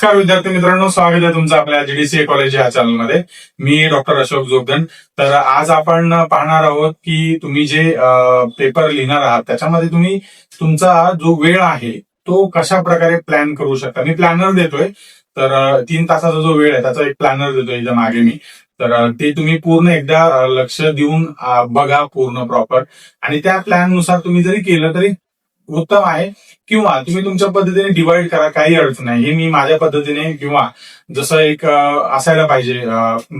नमस्कार विद्यार्थी मित्रांनो, स्वागत आहे तुमचं आपल्या जीडीसीए कॉलेज या चॅनलमध्ये. मी डॉक्टर अशोक जोगदंड. तर आज आपण पाहणार आहोत की तुम्ही जे पेपर लिहिणार आहात त्याच्यामध्ये तुम्ही तुमचा जो वेळ आहे तो कशा प्रकारे प्लॅन करू शकता. मी प्लॅनर देतोय, तर 3 तासाचा जो वेळ आहे त्याचा एक प्लॅनर देतोय इथं मागे मी. तर ते तुम्ही पूर्ण एकदा लक्ष देऊन बघा पूर्ण प्रॉपर, आणि त्या प्लॅन नुसार तुम्ही जरी केलं तरी उत्तम आहे. किंवा तुम्ही तुमच्या पद्धतीने डिवाइड करा, काही अडचण नाही. हे मी माझ्या पद्धतीने किंवा जसं एक असायला पाहिजे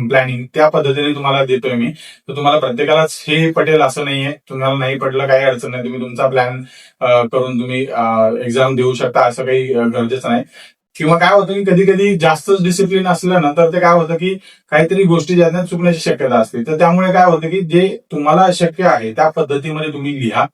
प्लॅनिंग, त्या पद्धतीने तुम्हाला देतोय मी. तर तुम्हाला प्रत्येकालाच हे पटेल असं नाहीये. तुम्हाला नाही पटलं काही अडचण नाही, तुम्ही तुमचा प्लॅन करून तुम्ही एक्झाम देऊ शकता, असं काही गरजेचं नाही. किंवा काय होतं की कधी कधी जास्तच डिसिप्लिन असलं ना, तर ते काय होतं की काहीतरी गोष्टी ज्यांना चुकण्याची शक्यता असते. तर त्यामुळे काय होतं की जे तुम्हाला शक्य आहे त्या पद्धतीमध्ये तुम्ही लिहा.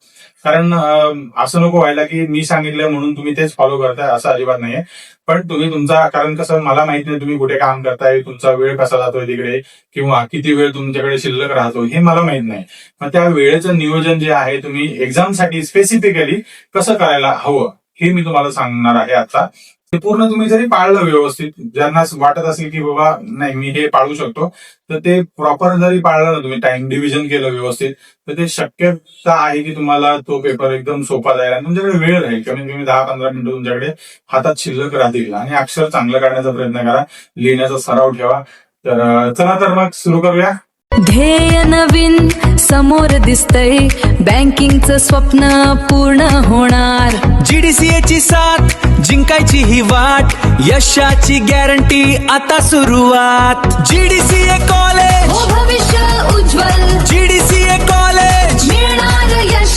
कारण असं नको व्हायला की मी सांगितलं म्हणून तुम्ही तेच फॉलो करताय, असं अजिबात नाहीये. पण तुम्ही तुमचा, कारण कसं मला माहित नाही तुम्ही कुठे काम करताय, तुमचा वेळ कसा जातोय तिकडे, किंवा किती वेळ तुमच्याकडे शिल्लक राहतो हे मला माहित नाही. मग त्या वेळेचं नियोजन जे आहे तुम्ही एक्झामसाठी स्पेसिफिकली कसं करायला हवं हे मी तुम्हाला सांगणार आहे आता. ते पूर्ण तुम्ही जरी पाळलं व्यवस्थित, ज्यांना वाटत असेल की बाबा नाही मी हे पाळू शकतो, तर ते प्रॉपर जरी पाळलं ना, तुम्ही टाइम डिव्हिजन केलं व्यवस्थित, तर ते शक्यता आहे की तुम्हाला तो पेपर एकदम सोपा जाईल आणि तुमच्याकडे वेळ राहील. कमीत कमी 10-15 मिनिटं तुमच्याकडे हातात शिल्लक राहतील आणि अक्षर चांगलं काढण्याचा प्रयत्न करा, लिहिण्याचा सराव ठेवा. तर चला तर मग सुरू करूया. ध्येय नवीन समोर दिसतंय, बँकिंगचं स्वप्न पूर्ण होणार. जीडीसीए ची साथ जिंकायची ही वाट, यशाची गॅरंटी आता सुरुवात. जीडीसीए कॉलेज हो भविष्य उज्ज्वल, जीडीसीए कॉलेज मिळणार यश.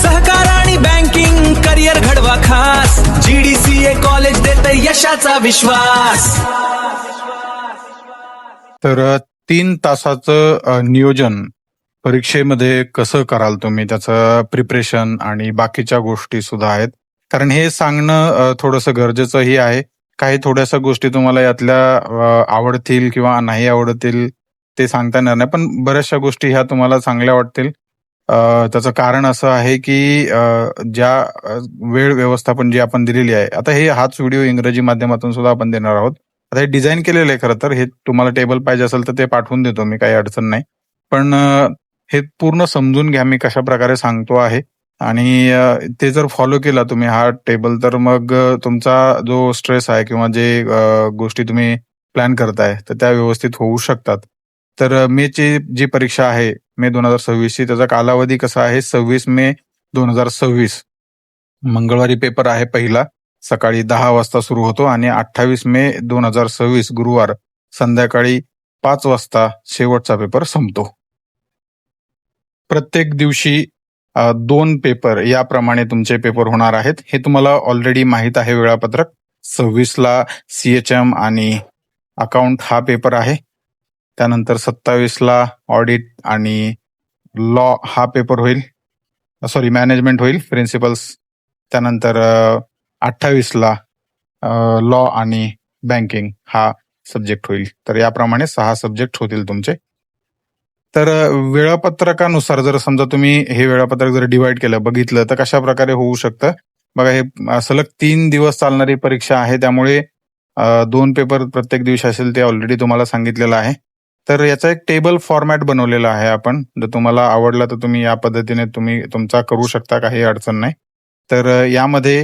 सहकार आणि बँकिंग करिअर घडवा खास, जीडीसीए कॉलेज देते यशाचा विश्वास. तर 3 तासाचं नियोजन परीक्षेमध्ये कसं कराल तुम्ही, त्याचं प्रिपरेशन आणि बाकीच्या गोष्टी सुद्धा आहेत. कारण हे सांगणं थोडंसं गरजेचंही आहे. काही थोड्याशा गोष्टी तुम्हाला यातल्या आवडतील किंवा नाही आवडतील ते सांगता येणार नाही, पण बऱ्याचशा गोष्टी ह्या तुम्हाला चांगल्या वाटतील. त्याचं कारण असं आहे की ज्या वेळ व्यवस्थापन जी आपण दिलेली आहे, आता हाच व्हिडिओ इंग्रजी माध्यमातून सुद्धा आपण देणार आहोत. आता हे डिझाईन केलेलं आहे खरं तर. हे तुम्हाला टेबल पाहिजे असेल तर ते पाठवून देतो मी, काही अडचण नाही. पण हे पूर्ण समजून घ्या मी कशा प्रकारे सांगतो आहे, आणि ते जर फॉलो केला तुम्ही हा टेबल, तर मग तुमचा जो स्ट्रेस आहे किंवा जे गोष्टी तुम्ही प्लॅन करताय तर त्या व्यवस्थित होऊ शकतात. तर मेची जी परीक्षा आहे मे 2026ची, त्याचा कालावधी कसा आहे, 26 मे 2026 मंगळवारी पेपर आहे पहिला, सकाळी 10 वाजता सुरू होतो, आणि 28 मे 2026 गुरुवार संध्याकाळी 5 वाजता शेवटचा पेपर संपतो. प्रत्येक दिवशी 2 पेपर याप्रमाणे तुमचे पेपर होणार आहेत. हे तुम्हाला ऑलरेडी माहीत आहे वेळापत्रक. 26ला CHM आणि अकाउंट हा पेपर आहे. त्यानंतर 27ला ऑडिट आणि लॉ हा पेपर होईल, मॅनेजमेंट होईल, प्रिन्सिपल्स. त्यानंतर 28ला लॉ आणि बँकिंग हा सब्जेक्ट होईल. तर याप्रमाणे 6 सब्जेक्ट होतील तुमचे. तर वेळापत्रकानुसार जर समजा तुम्ही हे वेळापत्रक जर डिवाइड केलं, बघितलं, तर कशा प्रकारे होऊ शकतं बघा. हे सलग 3 दिवस चालणारी परीक्षा आहे, त्यामुळे 2 पेपर प्रत्येक दिवशी असेल ते ऑलरेडी तुम्हाला सांगितलेलं आहे. तर याचा एक टेबल फॉर्मॅट बनवलेला आहे आपण. जर तुम्हाला आवडला तर तुम्ही या पद्धतीने तुम्ही तुमचा करू शकता, काही अडचण नाही. तर यामध्ये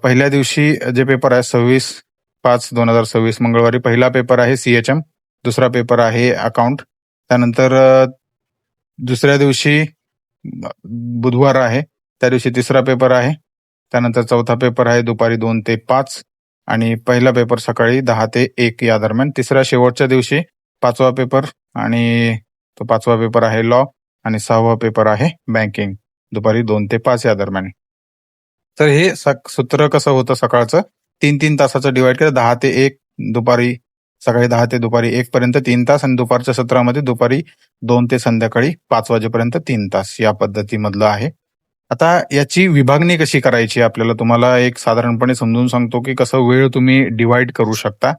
पहिल्या दिवशी जे पेपर आहे 26/5/2026 मंगळवारी पहिला पेपर आहे CHM, दुसरा पेपर आहे अकाउंट. त्यानंतर दुसऱ्या दिवशी बुधवार आहे, त्या दिवशी तिसरा पेपर आहे. त्यानंतर चौथा पेपर आहे दुपारी 2 ते 5, आणि पहिला पेपर सकाळी 10 ते 1 या दरम्यान. तिसऱ्या शेवटच्या दिवशी 5वा पेपर, आणि तो 5वा पेपर आहे लॉ, आणि 6वा पेपर आहे बँकिंग, दुपारी 2 ते 5 या दरम्यान. तर हे सूत्र कसं होतं सकाळचं, 3 तासाचं डिवाइड केलं. 10 ते 1 दुपारी, सकाळी 10 ते दुपारी 1 पर्यंत 3 तास, आणि दुपारच्या सत्रामध्ये दुपारी 2 ते संध्याकाळी 5 वाजेपर्यंत 3 तास, या पद्धतीमधलं आहे. आता याची विभागणी कशी करायची आपल्याला, तुम्हाला एक साधारणपणे समजून सांगतो की कसं वेळ तुम्ही डिवाइड करू शकता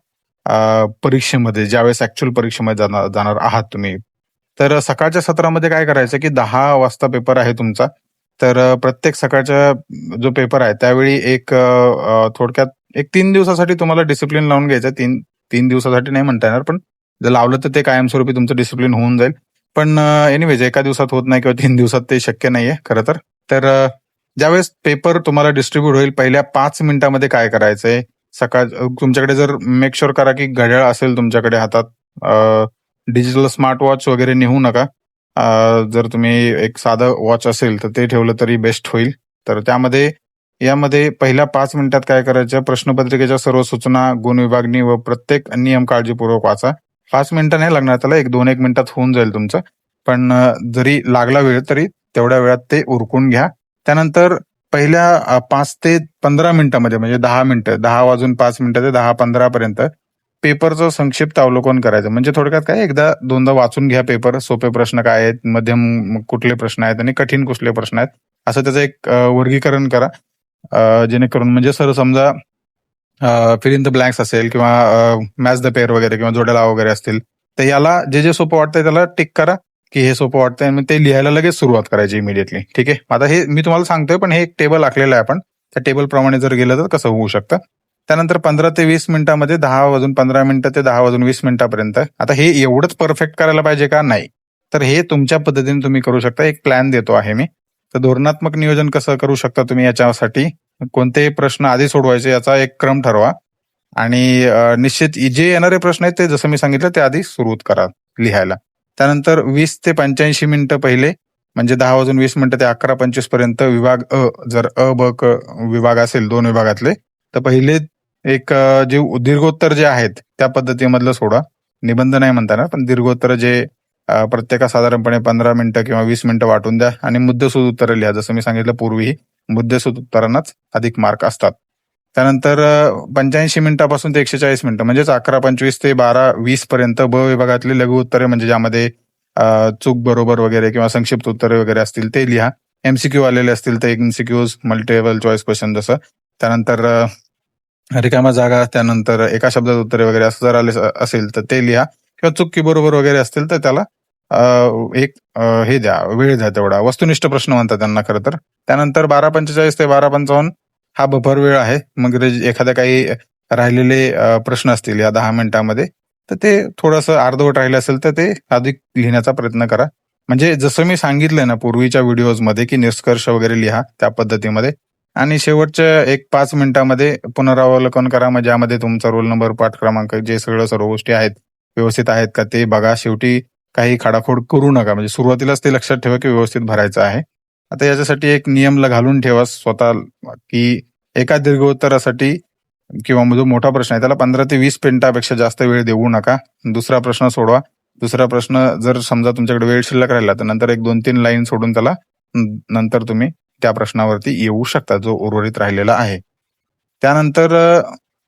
परीक्षेमध्ये, ज्यावेळेस ऍक्च्युअल परीक्षेमध्ये जाणार आहात तुम्ही. तर सकाळच्या सत्रामध्ये काय करायचं की 10 वाजता पेपर आहे तुमचा. तर प्रत्येक सकाळचा जो पेपर आहे त्यावेळी एक थोडक्यात एक 3 दिवसासाठी तुम्हाला डिसिप्लिन लावून घ्यायचं. तीन दिवसासाठी नाही म्हणता येणार, पण जर लावलं तर ते कायमस्वरूपी तुमचं डिसिप्लिन होऊन जाईल. पण एनिवेज एका दिवसात होत नाही किंवा 3 दिवसात ते शक्य नाहीये खरं तर. तर ज्यावेळेस पेपर तुम्हाला डिस्ट्रीब्यूट होईल पहिल्या 5 मिनिटांमध्ये काय करायचंय, तुमच्याकडे जर मेक शुअर करा की घड्याळ असेल तुमच्याकडे हातात. डिजिटल स्मार्ट वॉच वगैरे नेऊ नका. जर तुम्ही एक साधं वॉच असेल तर ते ठेवलं तरी बेस्ट होईल. तर यामध्ये पहिल्या 5 मिनिटात काय करायचं, प्रश्नपत्रिकेच्या सर्व सूचना, गुण विभागणी व प्रत्येक नियम काळजीपूर्वक वाचा. 5 मिनिटं नाही लागणार त्याला, 1 मिनिटात होऊन जाईल तुमचं. पण जरी लागला वेळ तरी तेवढ्या वेळात ते उरकून घ्या. त्यानंतर पहिल्या 5 ते 15 मिनिटांमध्ये म्हणजे 10 मिनिटं, 10 वाजून 5 मिनिटं ते 10-15 पर्यंत पेपरचं संक्षिप्त अवलोकन करायचं. म्हणजे थोडक्यात काय, एकदा दोनदा वाचून घ्या पेपर. सोपे प्रश्न काय आहेत, मध्यम कुठले प्रश्न आहेत आणि कठीण कुठले प्रश्न आहेत, असं त्याचं एक वर्गीकरण करा. जेणेकरून म्हणजे सर समजा फिल इन द ब्लँक्स असेल किंवा मॅच द पेअर वगैरे किंवा जोड्या लावा वगैरे असतील, तर याला जे सोपं वाटतंय त्याला टिक करा की हे सोपं वाटतंय, आणि ते लिहायला लगेच सुरुवात करायची इमिडिएटली. ठीक आहे. आता हे मी तुम्हाला सांगतोय, पण हे एक टेबल आखलेलं आहे आपण. त्या टेबल प्रमाणे जर गेलं तर कसं होऊ शकतं. त्यानंतर 15 ते 20 मिनिटांमध्ये 10 वाजून 15 मिनिटं ते 10 वाजून 20 मिनिटांपर्यंत. आता हे एवढंच परफेक्ट करायला पाहिजे का? नाही. तर हे तुमच्या पद्धतीने तुम्ही करू शकता. एक प्लॅन देतो आहे मी. तर धोरणात्मक नियोजन कसं करू शकता तुम्ही, याच्यासाठी कोणते प्रश्न आधी सोडवायचे याचा एक क्रम ठरवा, आणि निश्चित जे येणारे प्रश्न आहेत ते जसं मी सांगितलं ते आधी सुरुवात करा लिहायला. त्यानंतर 20 ते 85 मिनिटं पहिले, म्हणजे 10 वाजून 20 मिनिटं ते 11:25 पर्यंत विभाग जर ब क विभाग असेल 2 विभागातले, तर पहिले एक जे दीर्घोत्तर जे आहेत त्या पद्धतीमधलं सोडा. निबंध नाही म्हणता ना, पण दीर्घोत्तर जे प्रत्येका साधारणपणे 15 मिनिटं किंवा 20 मिनिटं वाटून द्या, आणि मुद्देसूद उत्तरं लिहा. जसं मी सांगितलं पूर्वीही, मुद्देसूद उत्तरांनाच अधिक मार्क असतात. त्यानंतर 85 मिनिटापासून ते 140 मिनिटं, म्हणजेच 11:25 ते 12:20 पर्यंत ब विभागातले लघु उत्तरे, म्हणजे ज्यामध्ये चूक बरोबर वगैरे किंवा संक्षिप्त उत्तरे वगैरे असतील ते लिहा. एमसीक्यू आलेले असतील तर एमसीक्यूज, मल्टिपल चॉईस क्वेश्चन जसं. त्यानंतर रिकामा जागा, त्यानंतर एका शब्दात उत्तरे वगैरे असं जर आले असेल तर ते लिहा. किंवा चुकी बरोबर वगैरे असतील तर त्याला एक हे द्या, वेळ द्या तेवढा. वस्तुनिष्ठ प्रश्न म्हणतात त्यांना खरं तर. त्यानंतर 12:45 ते 12:55 हा बफर वेळ आहे. मग एखाद्या काही राहिलेले प्रश्न असतील या 10 मिनिटांमध्ये, तर ते थोडंसं अर्धवट राहिले असेल तर ते अधिक लिहिण्याचा प्रयत्न करा. म्हणजे जसं मी सांगितलंय ना पूर्वीच्या व्हिडिओजमध्ये की निष्कर्ष वगैरे लिहा त्या पद्धतीमध्ये. आणि शेवटच्या 5 मिनिटांमध्ये पुनरावलोकन करा, म्हणजे यामध्ये तुमचा रोल नंबर, पाठ क्रमांक, जे सर्व गोष्टी आहेत व्यवस्थित आहेत का ते बघा. शेवटी काही खाडाखोड करू नका, म्हणजे सुरुवातीलाच ते लक्षात ठेवा की व्यवस्थित भरायचं आहे. आता याच्यासाठी एक नियमला घालून ठेवा स्वतः की एका दीर्घोत्तरासाठी किंवा जो मोठा प्रश्न आहे त्याला 15 ते 20 मिनिटापेक्षा जास्त वेळ देऊ नका. दुसरा प्रश्न सोडवा. दुसरा प्रश्न जर समजा तुमच्याकडे वेळ शिल्लक राहिला तर नंतर 1-2-3 लाईन सोडून त्याला नंतर तुम्ही त्या प्रश्नावरती येऊ शकता जो उर्वरित राहिलेला आहे. त्यानंतर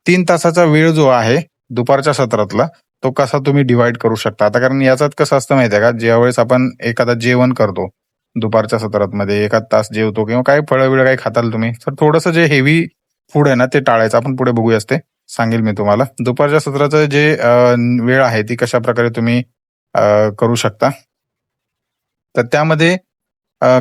3 तासाचा वेळ जो आहे दुपारच्या सत्रातला, तो कसा तुम्ही डिवाइड करू शकता. आता कारण याच्यात कसं असतं माहितीये का, ज्यावेळेस आपण एखादा जेवण करतो दुपारच्या सत्रात मध्ये, 1 तास जेवतो किंवा काही फळं काही खाताल तुम्ही, तर थोडंसं जे हेवी फूड आहे ना ते टाळायचं. आपण पुढे बघूयाच, ते सांगेल मी तुम्हाला. दुपारच्या सत्राचं जे वेळ आहे ती कशा प्रकारे तुम्ही करू शकता. तर त्यामध्ये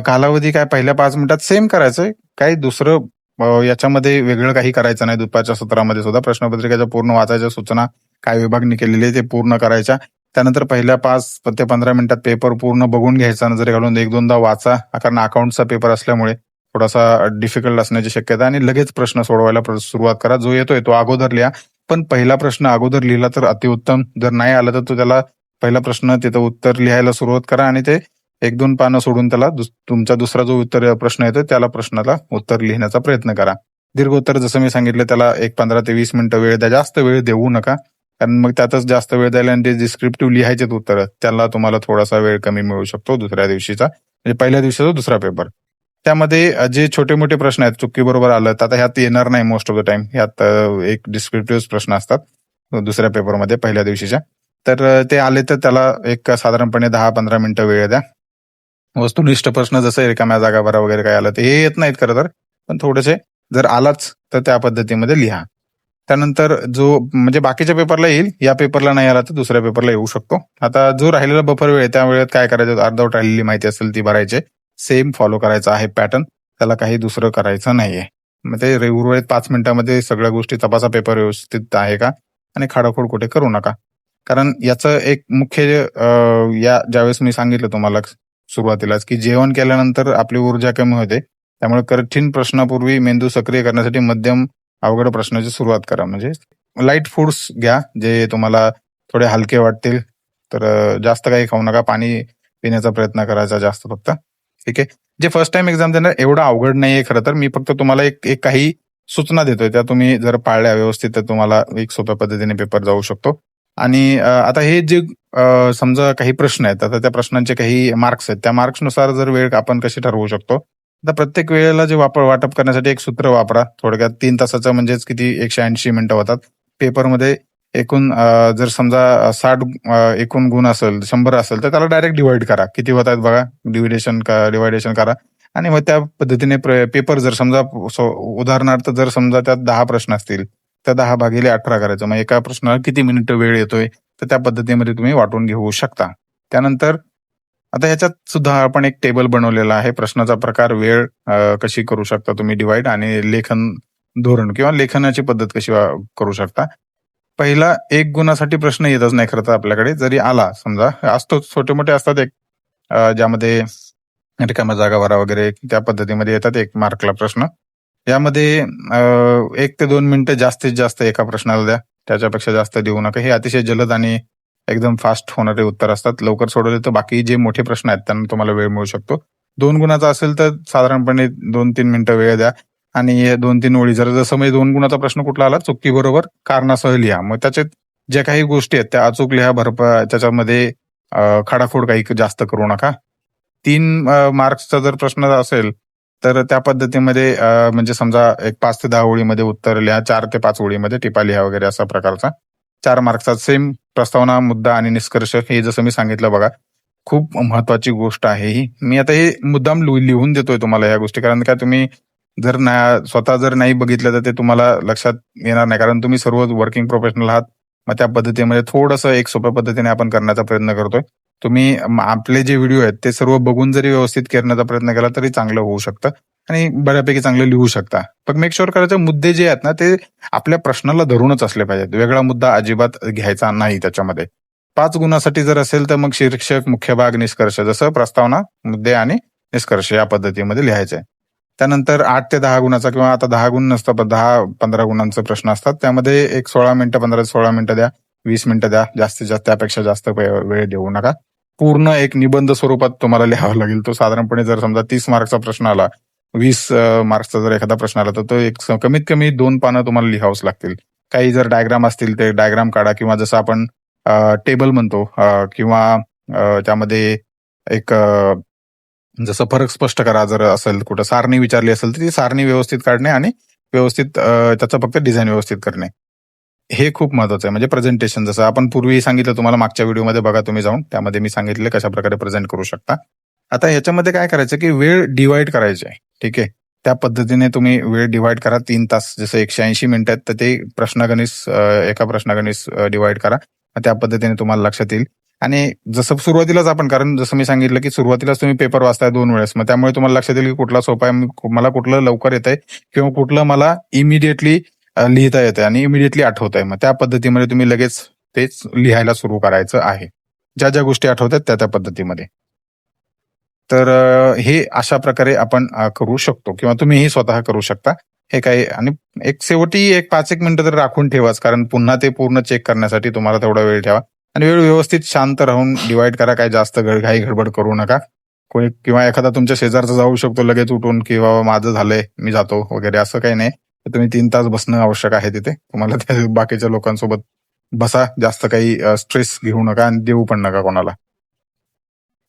कालावधी काय, पहिल्या 5 मिनिटात सेम करायचंय, काही दुसरं याच्यामध्ये वेगळं काही करायचं नाही. दुपारच्या सत्रामध्ये सुद्धा प्रश्नपत्रिकेच्या पूर्ण वाचायच्या सूचना काय विभागणी केलेली आहे ते पूर्ण करायच्या. त्यानंतर पहिल्या 5 ते 15 मिनिटात पेपर पूर्ण बघून घ्यायचा, नजरे घालून 1-2दा वाचा, कारण अकाउंटचा पेपर असल्यामुळे थोडासा डिफिकल्ट असण्याची शक्यता, आणि लगेच प्रश्न सोडवायला सुरुवात करा. जो येतोय तो अगोदर लिहा, पण पहिला प्रश्न अगोदर लिहिला तर अतिउत्तम. जर नाही आलं तर तो त्याला पहिला प्रश्न तिथं उत्तर लिहायला सुरुवात करा, आणि ते 1-2 पानं सोडून त्याला तुमचा दुसरा जो प्रश्न येतो त्याला प्रश्नाला उत्तर लिहिण्याचा प्रयत्न करा. दीर्घोत्तर जसं मी सांगितलं त्याला 15 ते 20 मिनिटं वेळ द्या, जास्त वेळ देऊ नका, कारण मग त्यातच जास्त वेळ द्यायला आणि ते डिस्क्रिप्टिव्ह लिहायचे उत्तर त्याला तुम्हाला थोडासा वेळ कमी मिळू शकतो दुसऱ्या दिवशीचा, म्हणजे पहिल्या दिवशीचा दुसरा पेपर. त्यामध्ये जे छोटे मोठे प्रश्न आहेत, चुकी बरोबर आलं तर आता ह्यात येणार नाही मोस्ट ऑफ द टाइम. ह्यात एक डिस्क्रिप्टिव्ह प्रश्न असतात दुसऱ्या पेपरमध्ये पहिल्या दिवशीच्या, तर ते आले तर त्याला एक साधारणपणे 10-15 मिनिटं वेळ द्या. वस्तुनिष्ठ प्रश्न जसं रिकाम्या जागा भरा वगैरे काय आलं ते हे येत नाहीत खरं तर, पण थोडेसे जर आलाच तर त्या पद्धतीमध्ये लिहा. त्यानंतर जो म्हणजे बाकीच्या पेपरला येईल, या पेपरला नाही आला तर दुसऱ्या पेपरला येऊ शकतो. आता जो राहिलेला बफर वेळ आहे त्या वेळेत काय करायचं, अर्धवट राहिलेली माहिती असेल ती भरायची. सेम फॉलो करायचं आहे पॅटर्न, त्याला काही दुसरं करायचं नाहीये. मग ते उर्वरित 5 मिनिटांमध्ये सगळ्या गोष्टी तपासा, पेपर व्यवस्थित आहे का आणि खाडाखोड कुठे करू नका. कारण याचं एक मुख्य या ज्यावेळेस मी सांगितलं तुम्हाला सुरुवातीलाच की जेवण केल्यानंतर आपली ऊर्जा कमी होते, त्यामुळे कठीण प्रश्नापूर्वी मेंदू सक्रिय करण्यासाठी मध्यम अवघड प्रश्नाची सुरुवात करा. म्हणजे लाईट फूड्स घ्या जे तुम्हाला थोडे हलके वाटतील. तर जास्त काही खाऊ नका, पाणी पिण्याचा प्रयत्न करायचा जास्त फक्त. ठीक आहे. जे फर्स्ट टाइम एक्झाम देणार एवढं अवघड नाहीये खरं तर. मी फक्त तुम्हाला एक काही सूचना देतोय, त्या तुम्ही जर पाळल्या व्यवस्थित तर तुम्हाला एक सोप्या पद्धतीने पेपर जाऊ शकतो. आणि आता हे जे समजा काही प्रश्न आहेत, आता त्या प्रश्नांचे काही मार्क्स आहेत, त्या मार्क्सनुसार जर वेळ आपण कशी ठरवू शकतो. आता प्रत्येक वेळेला जे वाटप करण्यासाठी एक सूत्र वापरा. थोडक्यात 3 तासाचं म्हणजेच किती 180 मिनिटं होतात. पेपरमध्ये एकूण जर समजा 60 एकूण गुण असेल, 100 असेल, तर त्याला डायरेक्ट डिवाइड करा. किती होत आहेत बघा, डिवायडेशन करा. आणि मग त्या पद्धतीने पेपर जर समजा उदाहरणार्थ जर समजा त्यात 10 प्रश्न असतील तर 10 भागिले 18 करायचं. मग एका प्रश्नाला किती मिनिटं वेळ येतोय, तर त्या पद्धतीमध्ये तुम्ही वाटून घेऊ शकता. त्यानंतर आता ह्याच्यात सुद्धा आपण एक टेबल बनवलेला आहे. प्रश्नाचा प्रकार, वेळ कशी करू शकता तुम्ही डिवाइड, आणि लेखन धोरण किंवा लेखनाची पद्धत कशी करू शकता. पहिला 1 गुणासाठी प्रश्न येतच नाही खरं तर आपल्याकडे. जरी आला समजा, असतो छोटे मोठे असतात एक ज्यामध्ये रिकाम्या जागा भरा वगैरे, त्या पद्धतीमध्ये येतात 1 मार्कला प्रश्न. यामध्ये 1 ते 2 मिनिटं जास्तीत जास्त एका प्रश्नाला द्या, त्याच्यापेक्षा जास्त देऊ नका. हे अतिशय जलद आणि एकदम फास्ट होणारे उत्तर असतात. लवकर सोडवले तर बाकी जे मोठे प्रश्न आहेत त्यांना तुम्हाला वेळ मिळू शकतो. 2 गुणाचा असेल तर साधारणपणे 2-3 मिनिटं वेळ द्या. आणि 2-3 ओळी जसं म्हणजे 2 गुणाचा प्रश्न कुठला आला, चुकी बरोबर कारणासह लिहा. मग त्याच्यात ज्या काही गोष्टी आहेत त्या अचूक लिहा. त्याच्यामध्ये खाडाखोड काही जास्त करू नका. 3 मार्क्सचा जर प्रश्न असेल तर त्या पद्धतीमध्ये म्हणजे समजा एक 5 ते 10 ओळीमध्ये उत्तर लिहा, 4 ते 5 ओळीमध्ये टिपा लिहा वगैरे असा प्रकारचा. 4 मार्क्सचा सेम प्रस्तावना, मुद्दा आणि निष्कर्ष. हे जसं मी सांगितलं बघा, खूप महत्वाची गोष्ट आहे ही. मी आता हे मुद्दाम लिहून देतोय तुम्हाला या गोष्टी, कारण का तुम्ही जर स्वतः जर नाही बघितलं तर ते तुम्हाला लक्षात येणार नाही, कारण तुम्ही सर्व वर्किंग प्रोफेशनल आहात. मग त्या पद्धतीमध्ये थोडंसं एक सोप्या पद्धतीने आपण करण्याचा प्रयत्न करतोय. तुम्ही आपले जे व्हिडिओ आहेत ते सर्व बघून जरी व्यवस्थित करण्याचा प्रयत्न केला तरी चांगलं होऊ शकतं आणि बऱ्यापैकी चांगलं लिहू शकता. पण मेक शुअर करायचे मुद्दे जे आहेत ना ते आपल्या प्रश्नाला धरूनच असले पाहिजेत. वेगळा मुद्दा अजिबात घ्यायचा नाही त्याच्यामध्ये. 5 गुणासाठी जर असेल तर मग शीर्षक, मुख्य भाग, निष्कर्ष, जसं प्रस्तावना, मुद्दे आणि निष्कर्ष या पद्धतीमध्ये लिहायचे. त्यानंतर 8 ते 10 गुणाचा किंवा आता 10 गुण नसतात, पण 10-15 गुणांचे प्रश्न असतात. त्यामध्ये एक 16 मिनिटं, 15 ते 16 मिनिटं द्या, 20 मिनिटं द्या. जास्तीत जास्त त्यापेक्षा जास्त वेळ देऊ नका. पूर्ण एक निबंध स्वरूपात तुम्हाला लिहावा लागेल. तो साधारणपणे जर समजा 30 मार्कचा प्रश्न आला, 20 मार्क्सचा जर एखादा प्रश्न आला तर तो एक कमीत कमी 2 पानं तुम्हाला लिहावंच लागतील. काही जर डायग्राम असतील ते डायग्राम काढा, किंवा जसं आपण टेबल म्हणतो किंवा त्यामध्ये एक जसं फरक स्पष्ट करा. जर असेल कुठं सारणी विचारली असेल तर ती सारणी व्यवस्थित काढणे आणि व्यवस्थित त्याचं फक्त डिझाईन व्यवस्थित करणे, हे खूप महत्वाचं आहे. म्हणजे प्रेझेंटेशन, जसं आपण पूर्वी सांगितलं तुम्हाला मागच्या व्हिडिओमध्ये बघा तुम्ही जाऊन, त्यामध्ये मी सांगितलं कशा प्रकारे प्रेझेंट करू शकता. आता ह्याच्यामध्ये काय करायचं की वेळ डिवाइड करायची आहे. ठीक आहे. त्या पद्धतीने तुम्ही वेळ डिवाइड करा. 3 तास जसं 180 मिनिटं आहेत तर ते एका प्रश्नगणिस डिवाइड करा. त्या पद्धतीने तुम्हाला लक्षात येईल. आणि जसं सुरुवातीलाच आपण, कारण जसं मी सांगितलं की सुरुवातीलाच तुम्ही पेपर वाचताय 2 वेळेस, मग त्यामुळे तुम्हाला लक्षात येईल की कुठला सोपा आहे, मला कुठलं लवकर येत आहे किंवा कुठलं मला इमिडिएटली लिहिता येतंय आणि इमिडिएटली आठवत आहे. मग त्या पद्धतीमध्ये तुम्ही लगेच तेच लिहायला सुरू करायचं आहे. ज्या ज्या गोष्टी आठवतात त्या पद्धतीमध्ये. तर हे अशा प्रकारे आपण करू शकतो, किंवा तुम्हीही स्वतः करू शकता. हे काही, आणि एक शेवटी एक 5-1 मिनिटं तर राखून ठेवाच, कारण पुन्हा ते पूर्ण चेक करण्यासाठी तुम्हाला तेवढा वेळ ठेवा. आणि वेळ व्यवस्थित शांत राहून डिवाइड करा. काही जास्त घाई गडबड करू नका. कोणी किंवा एखादा तुमच्या शेजारचा जाऊ शकतो लगेच उठून की बाबा माझं झालंय मी जातो वगैरे, असं काही नाही. तुम्ही 3 तास बसणं आवश्यक आहे तिथे. तुम्हाला त्या बाकीच्या लोकांसोबत बसा. जास्त काही स्ट्रेस घेऊ नका आणि देऊ पण नका कोणाला.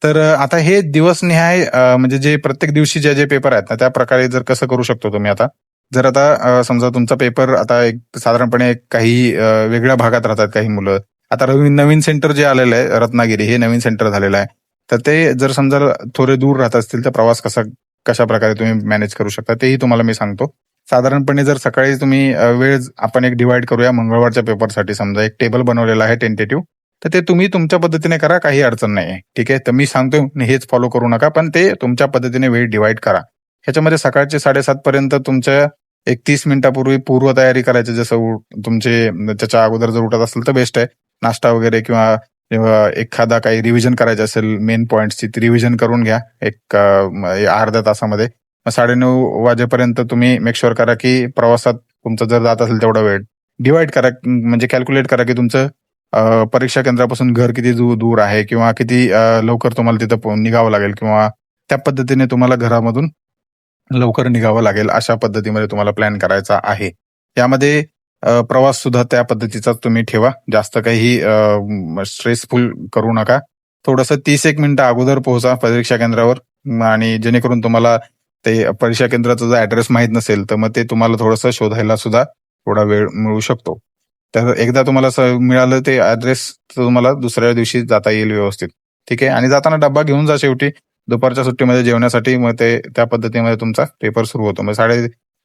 तर आता हे दिवसनिहाय म्हणजे जे प्रत्येक दिवशी जे पेपर आहेत ना, त्या प्रकारे जर कसं करू शकतो तुम्ही. आता जर आता समजा तुमचा पेपर आता एक साधारणपणे काही वेगळ्या भागात राहतात काही मुलं. आता नवीन सेंटर जे आलेलं आहे रत्नागिरी, हे नवीन सेंटर झालेलं आहे. तर ते जर समजा थोडे दूर राहत असतील तर प्रवास कशा प्रकारे तुम्ही मॅनेज करू शकता तेही तुम्हाला मी सांगतो. साधारणपणे जर सकाळी तुम्ही वेळ आपण एक डिवाइड करूया मंगळवारच्या पेपरसाठी. समजा एक टेबल बनवलेलं आहे टेंटेटिव्ह, तर ते तुम्ही तुमच्या पद्धतीने करा, काही अडचण नाही आहे. ठीक आहे. तर मी सांगतोय हेच फॉलो करू नका, पण ते तुमच्या पद्धतीने वेळ डिवाइड करा. ह्याच्यामध्ये सकाळचे 7:30 पर्यंत तुमच्या एक 30 मिनिटापूर्वी पूर्वतयारी करायची. जसं तुमचे त्याच्या अगोदर जर उठत असेल तर बेस्ट आहे. नाश्ता वगैरे किंवा एखादा काही रिव्हिजन करायचं असेल मेन पॉईंट्सची ती रिव्हिजन करून घ्या एक अर्ध्या तासामध्ये. 9:30 वाजेपर्यंत तुम्ही मेक शुअर करा की प्रवासात तुमचं जर जात असेल तेवढा वेळ डिवाइड करा, म्हणजे कॅल्क्युलेट करा की तुमचं परीक्षा केंद्रापासून घर किती दूर आहे किंवा किती लवकर तुम्हाला तिथं निघावं लागेल किंवा त्या पद्धतीने तुम्हाला घरामधून लवकर निघावं लागेल. अशा पद्धतीमध्ये तुम्हाला प्लॅन करायचा आहे. यामध्ये प्रवास सुद्धा त्या पद्धतीचाच तुम्ही ठेवा. जास्त काही स्ट्रेसफुल करू नका. थोडंसं 30 मिनिटं अगोदर पोहोचा परीक्षा केंद्रावर, आणि जेणेकरून तुम्हाला ते परीक्षा केंद्राचा जर ऍड्रेस माहीत नसेल तर मग ते तुम्हाला थोडंसं शोधायला सुद्धा थोडा वेळ मिळू शकतो. तर एकदा तुम्हाला मिळालं ते ऍड्रेस तर तुम्हाला दुसऱ्या दिवशी जाता येईल व्यवस्थित. ठीक आहे. आणि जाताना डब्बा घेऊन जा शेवटी दुपारच्या सुट्टीमध्ये जेवण्यासाठी. मग ते त्या पद्धतीमध्ये तुमचा पेपर सुरू होतो. मग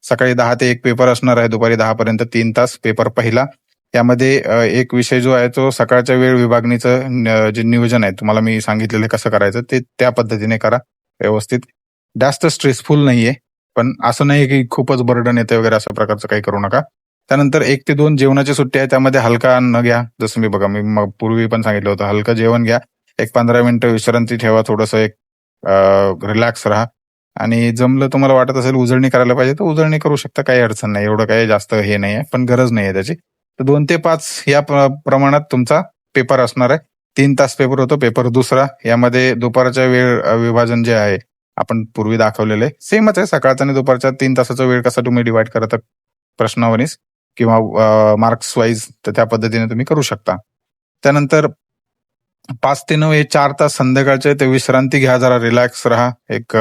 सकाळी 10 ते 1 पेपर असणार आहे. दुपारी 10 पर्यंत 3 तास पेपर पहिला. यामध्ये एक विषय जो आहे तो सकाळच्या वेळ विभागणीचं जे नियोजन आहे तुम्हाला मी सांगितलेलं कसं करायचं ते त्या पद्धतीने करा व्यवस्थित. जास्त स्ट्रेसफुल नाहीये, पण असं नाही की खूपच बर्डन येते वगैरे अशा प्रकारचं काही करू नका. त्यानंतर 1 ते 2 जेवणाची सुट्टी आहे. त्यामध्ये हलका अन्न घ्या. जसं मी मग पूर्वी पण सांगितलं होतं, हलकं जेवण घ्या. एक 15 मिनिटं विश्रांती ठेवा. थोडंसं एक रिलॅक्स राहा. आणि जमलं तुम्हाला वाटत असेल उजळणी करायला पाहिजे तर उजळणी करू शकता, काही अडचण नाही. एवढं काही जास्त हे नाहीये, पण गरज नाहीये त्याची. तर 2 ते 5 या प्रमाणात तुमचा पेपर असणार आहे. 3 तास पेपर होतो. पेपर दुसरा यामध्ये दुपारच्या वेळ विभाजन जे आहे आपण पूर्वी दाखवलेलं आहे सेमच आहे. सकाळचा आणि दुपारच्या 3 तासाचा वेळ कसा तुम्ही डिवाइड करता प्रश्नावलीस किंवा मार्क्स वाईज तर त्या पद्धतीने तुम्ही करू शकता. त्यानंतर 5 ते 9 हे 4 तास संध्याकाळचे ते विश्रांती घ्या, जरा रिलॅक्स राहा. एक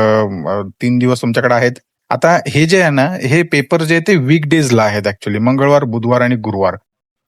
3 दिवस तुमच्याकडे आहेत. आता हे जे आहे ना, हे पेपर जे आहे ते वीक डेजला आहेत ऍक्च्युली, मंगळवार, बुधवार आणि गुरुवार.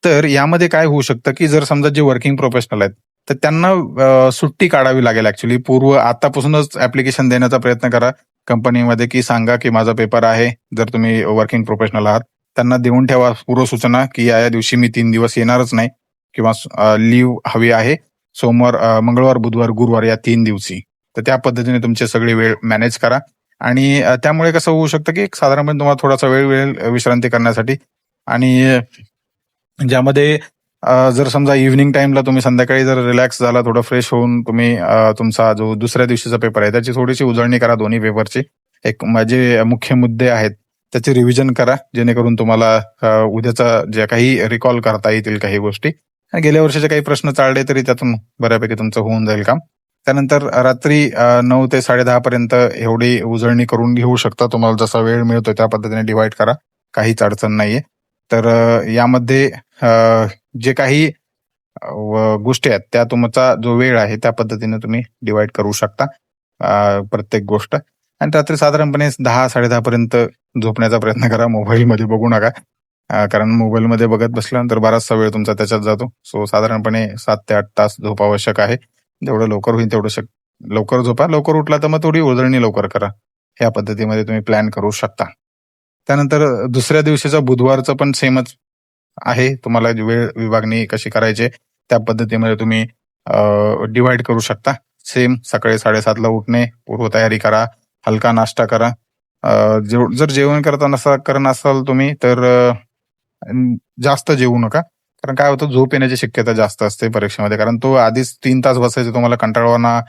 तर यामध्ये काय होऊ शकतं की जर समजा जे वर्किंग प्रोफेशनल आहेत तर त्यांना सुट्टी काढावी लागेल ऍक्च्युली. आतापासूनच ऍप्लिकेशन देण्याचा प्रयत्न करा कंपनीमध्ये की सांगा की माझा पेपर आहे. जर तुम्ही वर्किंग प्रोफेशनल आहात त्यांना देऊन ठेवा पूर्वसूचना की या दिवशी मी 3 दिवस येणारच नाही किंवा लीव्ह हवी आहे मंगळवार, बुधवार, गुरुवार या 3 दिवशी. तर त्या पद्धतीने तुमचे सगळे वेळ मॅनेज करा. आणि त्यामुळे कसं होऊ शकतं की साधारणपणे तुम्हाला थोडासा वेळ विश्रांती करण्यासाठी, आणि ज्यामध्ये जर समजा इव्हिनिंग टाइमला तुम्ही संध्याकाळी जर रिलॅक्स झाला, थोडं फ्रेश होऊन तुम्ही तुमचा जो दुसऱ्या दिवशीचा पेपर आहे त्याची थोडीशी उजळणी करा. दोन्ही पेपरची एक जे मुख्य मुद्दे आहेत त्याचे रिव्हिजन करा, जेणेकरून तुम्हाला उद्याचा जे काही रिकॉल करता येतील काही गोष्टी. गेल्या वर्षीचे काही प्रश्न चालले तरी त्यातून बऱ्यापैकी तुमचं होऊन जाईल काम. त्यानंतर रात्री 9 ते 10:30 पर्यंत एवढी उजळणी करून घेऊ शकता. तुम्हाला जसा वेळ मिळतो त्या पद्धतीने डिवाइड करा, काहीच अडचण नाहीये. तर यामध्ये जे काही गोष्टी आहेत त्या तुमचा जो वेळ आहे त्या पद्धतीने तुम्ही डिवाइड करू शकता प्रत्येक गोष्ट. आणि रात्री साधारणपणे 10-10:30 पर्यंत झोपण्याचा प्रयत्न करा. मोबाईलमध्ये बघू नका, कारण मोबाईलमध्ये बघत बसल्यानंतर बराचसा वेळ तुमचा त्याच्यात जातो. सो साधारणपणे 7 ते 8 तास झोप आवश्यक आहे. जेवढं लवकर होईल तेवढं लवकर झोपा. लवकर उठला तर मग थोडी उजळणी लवकर करा. या पद्धतीमध्ये तुम्ही प्लॅन करू शकता. त्यानंतर दुसऱ्या दिवशीचा बुधवारचं पण सेमच आहे. तुम्हाला वेळ विभागणी कशी करायची त्या पद्धतीमध्ये तुम्ही डिवाइड करू शकता. सेम सकाळी 7:30ला उठणे, पूर्वतयारी करा, हलका नाश्ता करा. जर जेवण करत असाल तुम्ही तर जास्त जेवू नका, कारण काय होतं झोप येण्याची शक्यता जास्त असते परीक्षेमध्ये. कारण तो आधीच 3 तास बसायचे, तुम्हाला कंटाळवाना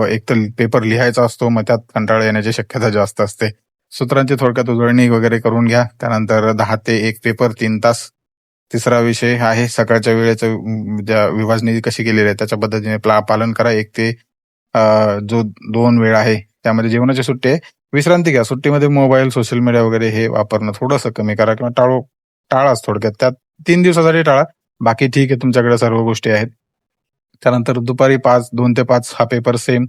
एक तर पेपर लिहायचा असतो, मग त्यात कंटाळा येण्याची शक्यता जास्त असते. सूत्रांची थोडक्यात उजळणी वगैरे करून घ्या. त्यानंतर 10 ते 1 पेपर 3 तास. तिसरा विषय आहे सकाळच्या वेळेचं ज्या विभाजणी कशी केलेली आहे त्याच्या पद्धतीने पालन करा. 1 ते जो 2 वेळ आहे त्यामध्ये जेवणाची सुट्टी आहे. विश्रांती घ्या. सुट्टीमध्ये मोबाईल, सोशल मीडिया वगैरे हे वापरणं थोडंसं कमी करा किंवा टाळाच थोडक्यात. त्यात 3 दिवसासाठी टाळा. बाकी ठीक आहे, तुमच्याकडे सर्व गोष्टी आहेत. त्यानंतर दुपारी 2 ते 5 हा पेपर सेम.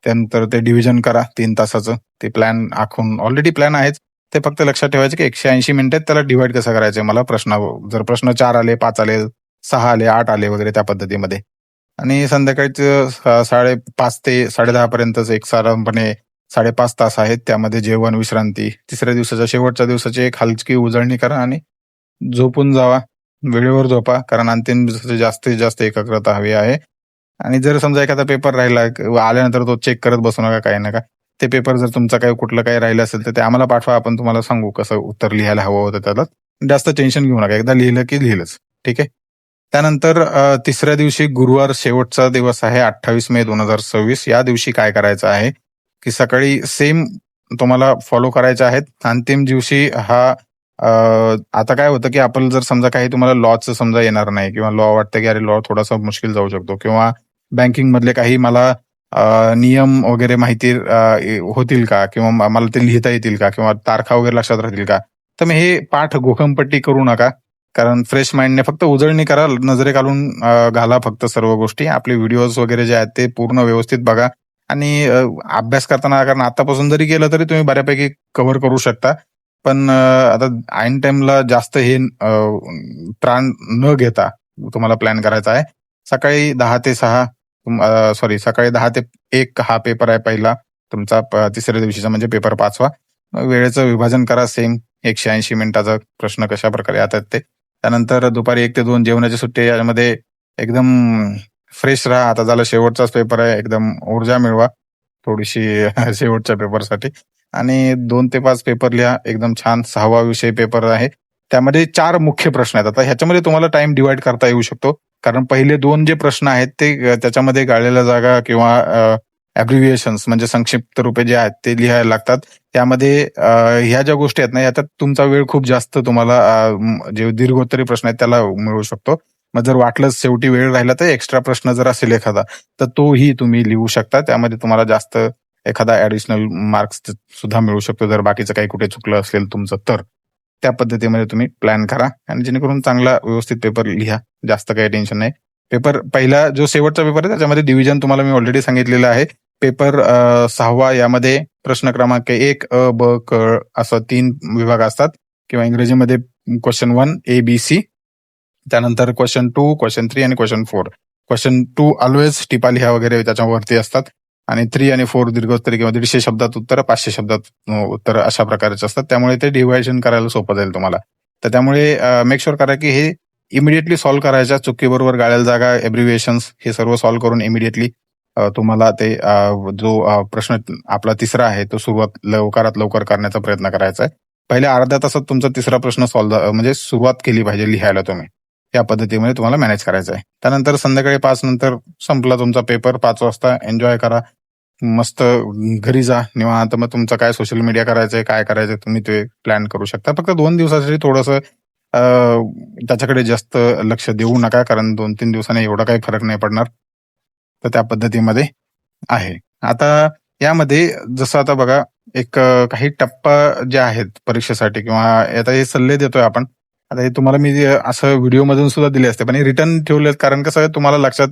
त्यानंतर ते डिव्हिजन करा 3 तासाचं. ते प्लॅन आखून ऑलरेडी प्लॅन आहेच. ते फक्त लक्षात ठेवायचे की 180 मिनिटात त्याला डिवाइड कसं करायचं मला जर प्रश्न 4 आले, 5 आले, 6 आले, 8 आले वगैरे त्या पद्धतीमध्ये. आणि संध्याकाळचं 5:30 ते 10:30 पर्यंतच एक साधारणपणे 5.5 तास आहेत. त्यामध्ये जेवण, विश्रांती. तिसऱ्या दिवसाच्या शेवटच्या दिवसाची एक हलकी उजळणी करा आणि झोपून जावा. वेळेवर झोपा, कारण अंतिम दिवसाची जास्तीत जास्त एकाग्रता हवी आहे. आणि जर समजा एखादा पेपर राहिला आल्यानंतर तो चेक करत बसू नका, काही नका. ते पेपर जर तुमचं काही कुठलं काही राहिलं असेल तर ते आम्हाला पाठवा, आपण तुम्हाला सांगू कसं उत्तर लिहायला हवं होतं त्याला. जास्त टेन्शन घेऊ नका, एकदा लिहिलं की लिहिलंच. ठीक आहे. त्यानंतर तिसऱ्या दिवशी गुरुवार शेवटचा दिवस आहे 28 मे 2026. या दिवशी काय करायचं आहे की सकाळी सेम तुम्हाला फॉलो करायचे आहेत. अंतिम दिवशी हा आता काय होतं की आपण जर समजा काही तुम्हाला लॉचं समजा येणार नाही किंवा लॉ वाटतं की अरे लॉ थोडासा मुश्किल जाऊ शकतो किंवा बँकिंग मधले काही मला नियम वगैरे माहिती होतील का किंवा मला ते लिहिता येतील का किंवा तारखा वगैरे लक्षात राहतील का, तर मग हे पाठ घोकमपट्टी करू नका. कारण फ्रेश माइंडने फक्त उजळणी करा, नजरे घालून घाला फक्त सर्व गोष्टी. आपले व्हिडिओज वगैरे जे आहेत ते पूर्ण व्यवस्थित बघा आणि अभ्यास करताना, कारण आतापासून जरी केलं तरी तुम्ही बऱ्यापैकी कव्हर करू शकता. पण आता ऐन टाइमला जास्त हे त्राण न घेता तुम्हाला प्लॅन करायचा आहे. सकाळी 10 ते 6 सकाळी 10 ते 1 हा पेपर आहे पहिला तुमचा, तिसऱ्या दिवशीचा म्हणजे पेपर 5वा. वेळेचं विभाजन करा सेम 180 मिनिटाचा प्रश्न कशा प्रकारे येतात ते. त्यानंतर दुपारी 1 ते 2 जेवणाची सुट्टी. यामध्ये एकदम फ्रेश राहा. आता झालं शेवटचाच पेपर आहे, एकदम ऊर्जा मिळवा थोडीशी शेवटच्या पेपरसाठी. आणि 2 ते 5 पेपर लिहा एकदम छान. 6वा विषय पेपर आहे, त्यामध्ये 4 मुख्य प्रश्न आहेत. आता ह्याच्यामध्ये तुम्हाला टाइम डिवाइड करता येऊ शकतो, कारण पहिले 2 जे प्रश्न आहेत ते त्याच्यामध्ये गाळलेल्या जागा किंवा ॲब्रिव्हिएशन्स म्हणजे संक्षिप्त रूपे जे आहेत ते लिहायला लागतात. त्यामध्ये ह्या ज्या गोष्टी आहेत ना, याच्यात तुमचा वेळ खूप जास्त तुम्हाला जे दीर्घोत्तरी प्रश्न आहेत त्याला मिळू शकतो. मग जर वाटलं शेवटी वेळ राहिला तर एक्स्ट्रा प्रश्न जर असेल एखादा तर तोही तुम्ही लिहू शकता. त्यामध्ये तुम्हाला जास्त एखादा ऍडिशनल मार्क्स सुद्धा मिळू शकतो जर बाकीचं काही कुठे चुकलं असेल तुमचं तर. त्या पद्धतीमध्ये तुम्ही प्लॅन करा आणि जेणेकरून चांगला व्यवस्थित पेपर लिहा. जास्त काही टेन्शन नाही. पेपर पहिला जो शेवटचा पेपर आहे त्याच्यामध्ये डिव्हिजन तुम्हाला मी ऑलरेडी सांगितलेलं आहे. पेपर 6वा यामध्ये प्रश्न क्रमांक 1 अ ब क असं 3 विभाग असतात किंवा इंग्रजीमध्ये क्वेश्चन 1 ABC, त्यानंतर क्वेश्चन 2, क्वेश्चन 3 आणि क्वेश्चन 4. क्वेश्चन 2 ऑलवेज टिपा लिहा वगैरे त्याच्यावरती असतात आणि 3 आणि 4 दीर्घोत्तरी किंवा 150 शब्दात उत्तर, 500 शब्दात उत्तर अशा प्रकारचे असतात. त्यामुळे ते डिव्हायजन करायला सोपं जाईल तुम्हाला. तर त्यामुळे मेक शुअर करा की हे इमिडिएटली सॉल्व्ह करायच्या. चुकीबरोबर गाळ्याला जागा, एब्रिव्हिएशन्स हे सर्व सॉल्व्ह करून इमिडिएटली तुम्हाला ते जो प्रश्न आपला तिसरा आहे तो सुरुवात लवकरात लवकर करण्याचा प्रयत्न करायचा आहे. पहिल्या अर्ध्या तासात तुमचा तिसरा प्रश्न सॉल्व्ह म्हणजे सुरुवात केली पाहिजे लिहायला तुम्ही. या पद्धतीमध्ये तुम्हाला मॅनेज करायचं आहे. त्यानंतर संध्याकाळी 5 नंतर संपला तुमचा पेपर. 5 वाजता एन्जॉय करा, मस्त घरी जा निवांत. मग तुमचं काय सोशल मीडिया करायचंय, काय करायचंय तुम्ही ते प्लॅन करू शकता. फक्त 2 दिवसासाठी थोडंसं त्याच्याकडे जास्त लक्ष देऊ नका, कारण 2-3 दिवसांनी एवढा काही फरक नाही पडणार. तर त्या पद्धतीमध्ये आहे. आता यामध्ये जसं आता बघा एक काही टप्पा जे आहेत परीक्षेसाठी किंवा आता हे सल्ले देतोय आपण. आता हे तुम्हाला मी असं व्हिडिओमधून सुद्धा दिले असते पण हे रिटर्न ठेवलेत, कारण कसं आहे तुम्हाला लक्षात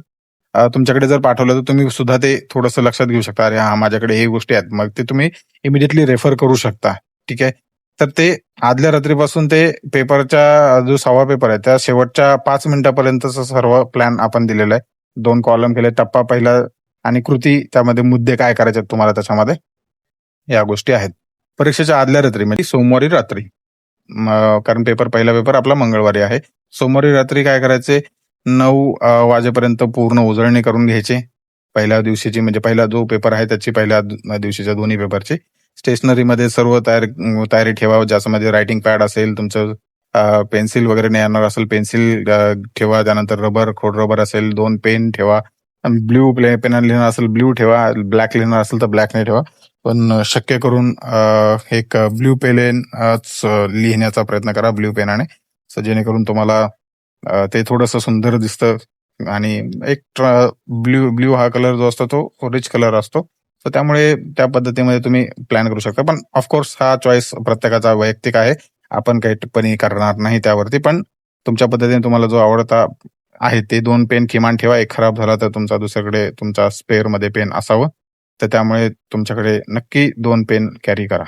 तुमच्याकडे जर पाठवलं तर तुम्ही सुद्धा ते थोडंसं लक्षात घेऊ शकता. अरे हा माझ्याकडे हे गोष्टी आहेत, मग ते तुम्ही इमिडिएटली रेफर करू शकता. ठीक आहे. तर ते आदल्या रात्रीपासून ते पेपरच्या जो 6वा पेपर आहे त्या शेवटच्या 5 मिनिटापर्यंतचा सर्व प्लॅन आपण दिलेला आहे. 2 कॉलम केले, टप्पा पहिला आणि कृती, त्यामध्ये मुद्दे काय करायचे तुम्हाला त्याच्यामध्ये या गोष्टी आहेत. परीक्षेच्या आदल्या रात्री म्हणजे सोमवारी रात्री, कारण पहिला पेपर आपला मंगळवारी आहे. सोमवारी रात्री काय करायचे, 9 वाजेपर्यंत पूर्ण उजळणी करून घ्यायची पहिल्या दिवशीची, म्हणजे पहिला जो पेपर आहे त्याची पहिल्या दिवशीच्या दोन्ही पेपरची. स्टेशनरीमध्ये सर्व तयारी ठेवा, ज्याच्यामध्ये रायटिंग पॅड असेल, तुमचं पेन्सिल वगैरे नाही येणार असेल पेन्सिल ठेवा. त्यानंतर रबर, खोड रबर असेल, 2 पेन ठेवा. ब्ल्यू पेनाने लिहिणार असेल ब्ल्यू ठेवा, ब्लॅक लिहिणार असेल तर ब्लॅक नाही ठेवा. पण शक्य करून एक ब्ल्यू पेन लिहिण्याचा प्रयत्न करा ब्ल्यू पेनाने, जेणेकरून तुम्हाला ते थोडंसं सुंदर दिसतं. आणि एक ब्ल्यू हा कलर जो असतो तो रिच कलर असतो, तर त्यामुळे त्या पद्धतीमध्ये तुम्ही प्लॅन करू शकता. पण ऑफकोर्स हा चॉईस प्रत्येकाचा वैयक्तिक आहे, आपण काही टिप्पणी करणार नाही त्यावरती. पण तुमच्या पद्धतीने तुम्हाला जो आवडता आहे ते 2 पेन किमान ठेवा. एक खराब झाला तर तुमचा दुसरीकडे तुमचा स्पेअर मध्ये पेन असावं, तर त्यामुळे तुमच्याकडे नक्की 2 पेन कॅरी करा.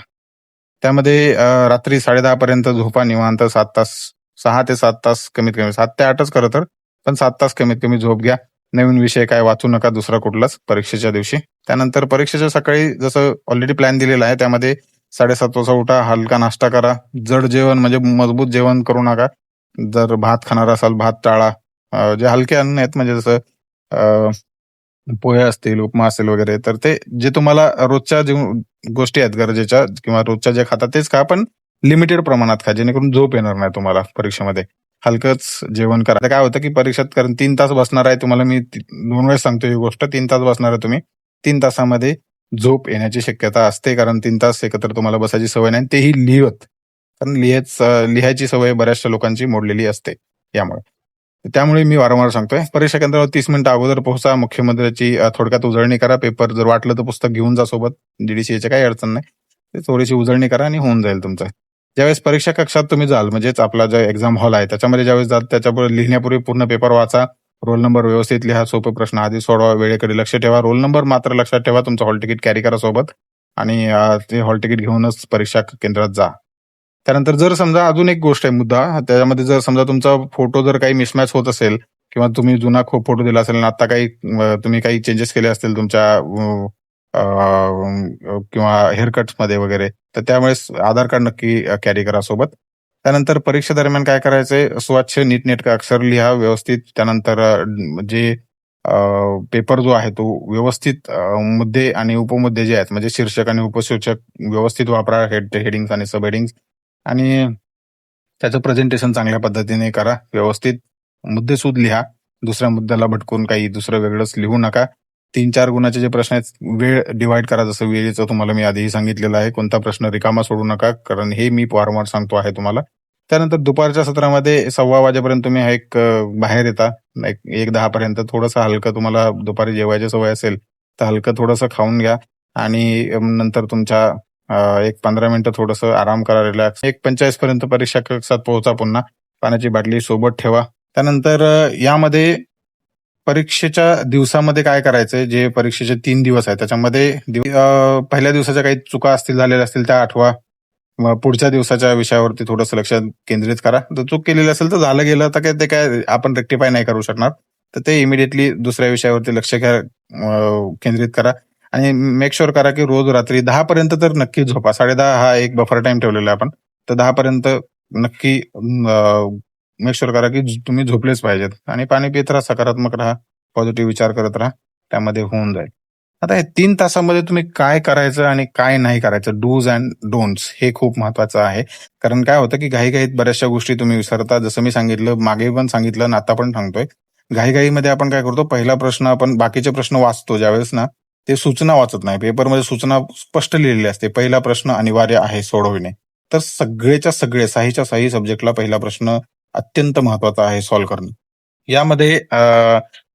त्यामध्ये रात्री 10:30 पर्यंत झोपा निवांत. 7 तास, 6 ते 7 तास कमीत कमी, 7 ते 8च खरं तर, पण 7 तास कमीत कमी झोप घ्या. नवीन विषय काय वाचू नका दुसरा कुठलाच परीक्षेच्या दिवशी. त्यानंतर परीक्षेच्या सकाळी जसं ऑलरेडी प्लॅन दिलेला आहे त्यामध्ये 7:30 वाजता उठा, हलका नाश्ता करा. जड जेवण म्हणजे मजबूत जेवण करू नका. जर भात खाणार असाल भात टाळा. जे हलके अन्न आहेत म्हणजे जसं पोहे असतील, उपमा असेल वगैरे, तर ते जे तुम्हाला रोजच्या गोष्टी आहेत गरजेच्या किंवा रोजच्या जे खाता तेच खा, पण लिमिटेड प्रमाणात खा, जेणेकरून झोप येणार नाही तुम्हाला परीक्षेमध्ये. हलकंच जेवण करा. आता काय होतं की परीक्षेत, कारण 3 तास बसणार आहे, तुम्हाला मी 2 वेळेस सांगतो ही गोष्ट, 3 तास बसणार आहे तुम्ही. 3 तासामध्ये झोप येण्याची शक्यता असते, कारण 3 तास एकत्र तुम्हाला बसायची सवय नाही, तेही लिहत. कारण लिहायची सवय बऱ्याचशा लोकांची मोडलेली असते यामुळे. त्यामुळे मी वारंवार सांगतोय, परीक्षा केंद्रावर 30 मिनिटं अगोदर पोहोचा. मुख्यमंत्र्याची थोडक्यात उजळणी करा. पेपर जर वाटलं तर पुस्तक घेऊन जा सोबत. जीडीसीएची काही अडचण नाही. ते थोडीशी उजळणी करा आणि होऊन जाईल तुमचं. ज्यावेळेस परीक्षा कक्षात तुम्ही जाल, म्हणजेच आपला जो एक्झाम हॉल आहे त्याच्यामध्ये ज्यावेळेस जाल, त्याच्यापुढे लिहिण्यापूर्वी पूर्ण पेपर वाचा. रोल नंबर व्यवस्थित लिहा. सोपे प्रश्न आधी सोडवा. वेळेकडे लक्ष ठेवा. रोल नंबर मात्र लक्षात ठेवा. तुमचं हॉल तिकीट कॅरी करा सोबत आणि ते हॉल तिकीट घेऊनच परीक्षा केंद्रात जा. त्यानंतर जर समजा अजून एक गोष्ट आहे, मुद्दा त्याच्यामध्ये, जर समजा तुमचा फोटो जर काही मिसमॅच होत असेल किंवा तुम्ही जुना खूप फोटो दिला असेल आणि आता काही तुम्ही काही चेंजेस केले असतील तुमच्या किंवा हेअरकट्स मध्ये वगैरे, तर त्यावेळेस आधार कार्ड नक्की कॅरी करा सोबत. त्यानंतर परीक्षा दरम्यान काय करायचंय, स्वच्छ नीटनेटकं अक्षर लिहा व्यवस्थित. त्यानंतर जे पेपर जो आहे तो व्यवस्थित मुद्दे आणि उपमुद्दे जे आहेत, म्हणजे शीर्षक आणि उपशीर्षक व्यवस्थित वापरा, हेडिंग्स आणि सब हेडिंग्स, आणि त्याचं प्रेझेंटेशन चांगल्या पद्धतीने करा. व्यवस्थित मुद्देसूद लिहा. दुसऱ्या मुद्द्याला भटकून काही दुसरं वेगळंच लिहू नका. 3-4 गुणाचे जे प्रश्न आहेत, वेळ डिवाइड करा. जसं वेळेचं तुम्हाला मी आधीही सांगितलेलं आहे. कोणता प्रश्न रिकामा सोडू नका, कारण हे मी वारंवार सांगतो आहे तुम्हाला. त्यानंतर दुपारच्या सत्रामध्ये 1:15 वाजेपर्यंत तुम्ही बाहेर येता. 1:10 पर्यंत थोडंसं हलकं, तुम्हाला दुपारी जेवायची सवय असेल तर हलकं थोडंसं खाऊन घ्या आणि नंतर तुमच्या 15 मिनिटं थोडंसं आराम करा, रिलॅक्स. 1:45 पर्यंत परीक्षा कक्षात पोहोचा. पुन्हा पाण्याची बाटली सोबत ठेवा. त्यानंतर यामध्ये परीक्षेच्या दिवसामध्ये काय करायचंय, जे परीक्षेचे 3 दिवस आहेत त्याच्यामध्ये पहिल्या दिवसाच्या काही चुका झालेल्या असतील त्या आठवा. मग पुढच्या दिवसाच्या विषयावरती थोडंसं लक्ष केंद्रित करा. जर चूक केलेली असेल तर झालं गेलं, तर ते काय आपण रेक्टिफाय नाही करू शकणार, तर ते इमिडिएटली दुसऱ्या विषयावरती लक्ष केंद्रित करा. आणि मेक शुअर करा की रोज रात्री 10 पर्यंत तर नक्की झोपा. 10:30 हा एक बफर टाइम ठेवलेला आहे आपण, तर 10 पर्यंत नक्की मेक शुअर करा की तुम्ही झोपलेच पाहिजेत. आणि पाणी पित राहा, सकारात्मक राहा, पॉझिटिव्ह विचार करत राहा, त्यामध्ये होऊन जाईल. आता हे 3 तासामध्ये तुम्ही काय करायचं आणि काय नाही करायचं, डूज अँड डोंट्स, हे खूप महत्वाचं आहे. कारण काय होतं की घाईघाईत बऱ्याचशा गोष्टी तुम्ही विसरता. जसं मी सांगितलं, मागे पण सांगितलं आणि आता पण सांगतोय, घाईघाईमध्ये आपण काय करतो, पहिला प्रश्न आपण बाकीचे प्रश्न वाचतो ज्यावेळेस ना, ते सूचना वाचत नाही. पेपरमध्ये सूचना स्पष्ट लिहिलेली असते, पहिला प्रश्न अनिवार्य आहे सोडविणे. तर सगळेच्या सगळे, साहीच्या साही सब्जेक्टला पहिला प्रश्न अत्यंत महत्वाचा आहे सॉल्व्ह करणं. यामध्ये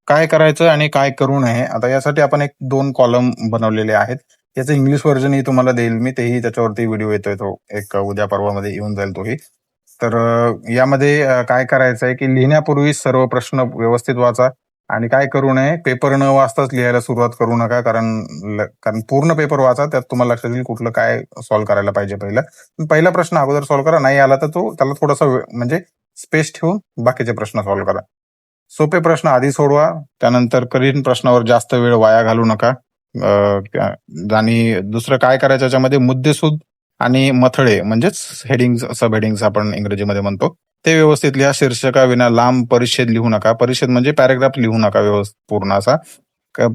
काय करायचं आणि काय करू नये, आता यासाठी आपण 2 कॉलम बनवलेले आहेत. याचं इंग्लिश व्हर्जनही तुम्हाला देईल मी, तेही त्याच्यावरती व्हिडिओ येतोय, तो एक उद्या परवामध्ये येऊन जाईल तोही. तर यामध्ये काय करायचंय की लिहिण्यापूर्वी सर्व प्रश्न व्यवस्थित वाचा आणि काय करू नये, पेपर न वाचताच लिहायला सुरुवात करू नका. कारण पूर्ण पेपर वाचा, त्यात तुम्हाला लक्षात येईल कुठलं काय सॉल्व्ह करायला पाहिजे. पहिला प्रश्न अगोदर सॉल्व्ह करा, नाही आला तर त्याला थोडासा म्हणजे स्पेस ठेवून बाकीचे प्रश्न सॉल्व्ह करा. सोपे प्रश्न आधी सोडवा. त्यानंतर कठीण प्रश्नावर जास्त वेळ वाया घालू नका. आणि दुसरं काय करायचं, याच्यामध्ये मुद्देसूद आणि मथळे, म्हणजेच हेडिंग्स, सब हेडिंग्स आपण इंग्रजीमध्ये म्हणतो, ते व्यवस्थित लिहा. शीर्षकाविना लांब परिच्छेद लिहू नका. परिच्छेद म्हणजे पॅराग्राफ लिहू नका व्यवस्थित पूर्ण असा,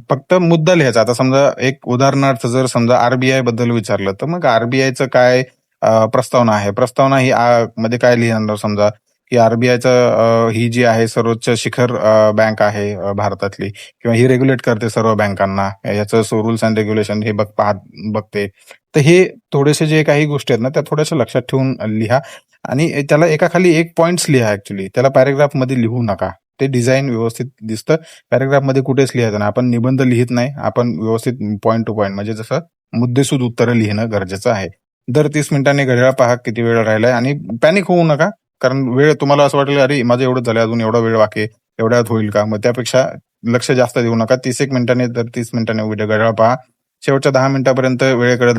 फक्त मुद्दा लिहायचा. आता समजा एक उदाहरणार्थ, जर समजा आरबीआय बद्दल विचारलं, तर मग आरबीआयचं काय प्रस्तावना आहे, प्रस्तावना ही मध्ये काय लिहिणार, समजा की आरबीआयचं ही जी आहे सर्वोच्च शिखर बँक आहे भारतातली, किंवा ही रेग्युलेट करते सर्व बँकांना, याचं रूल्स अँड रेग्युलेशन हे बघते. तर हे थोडेसे जे काही गोष्टी आहेत ना, त्या थोड्याशा लक्षात ठेवून लिहा. आणि त्याला एकाखाली एक पॉइंट्स लिहा. ऍक्च्युली त्याला पॅराग्राफ मध्ये लिहू नका, ते डिझाईन व्यवस्थित दिसतं. पॅराग्राफ मध्ये कुठेच लिहायचं नाही. आपण निबंध लिहित नाही, आपण व्यवस्थित पॉइंट टू पॉइंट, म्हणजे जसं मुद्देसूद उत्तरं लिहिणं गरजेचं आहे. दर 30 मिनिटांनी घड्याळ पहा किती वेळ राहिलाय, आणि पॅनिक होऊ नका. कारण वेळ तुम्हाला असं वाटेल, अरे माझं एवढं झालं, अजून एवढा वेळ बाकी, एवढ्यात होईल का, मग त्यापेक्षा लक्ष जास्त देऊ नका. 30 मिनिटांनी दर 30 मिनिटांनी घड्याळ पहा. शेवटच्या 10 मिनिटापर्यंत वेळेकडे